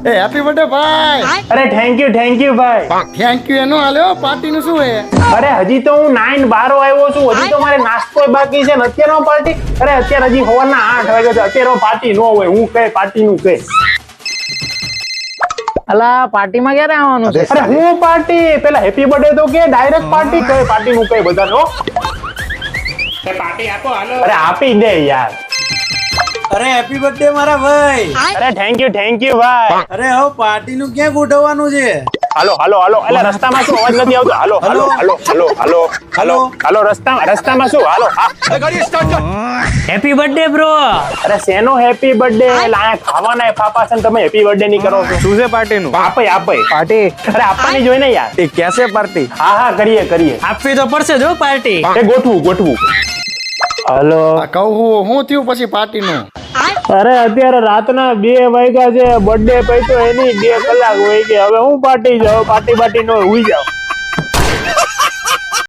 એ happy birthday ભાઈ. અરે thank you ભાઈ. થેન્ક યુ એનો હાલ્યો પાર્ટી નું શું હે? અરે હજી તો હું 9 12 આવ્યો છું, હજી તો મારે નાસ્તો બાકી છે ને અત્યારે પાર્ટી. અરે અત્યારે હજી સવારના 8 વાગે છે, અત્યારે પાર્ટી ન હોય. હું કઈ પાર્ટી નું કઈ અલા પાર્ટીમાં ક્યારે આવવાનું છે? અરે હું પાર્ટી પેલા હેપી બર્થડે તો કે ડાયરેક્ટ પાર્ટી કઈ પાર્ટી નું કઈ બધા નો પાર્ટી આપો હાલો. અરે આપી દે યાર. અરે હેપી બર્થડે મારા ભાઈ. અરે થેન્ક યુ ભાઈ. અરે હવે પાર્ટી નું ક્યાં ગોઠવવાનું છે? હાલો એટલે રસ્તામાં શું અવાજ નથી આવતો? હાલો રસ્તામાં શું? હાલો હેપી બર્થડે બ્રો. અરે શેનો હેપી બર્થડે? લાયા ખાવાના ફાફા છે ને તમે હેપી બર્થડે નહીં કરો છો? શું છે પાર્ટી નું? આપે પાર્ટી અરે આપવાની જોઈ ને યાર. એ કેસે પાર્ટી? હા કરીએ આપવી તો પડશે જો પાર્ટી. એ ગોઠવું. હાલો. આ કહું હું થયું પછી પાર્ટી નું? અરે અત્યારે રાતના 2 વાગ્યા છે, બર્થડે પૈતો એની 2 કલાક હોય કે હવે હું પાર્ટી જાઉં? પાર્ટી નો હુઈ જાવ.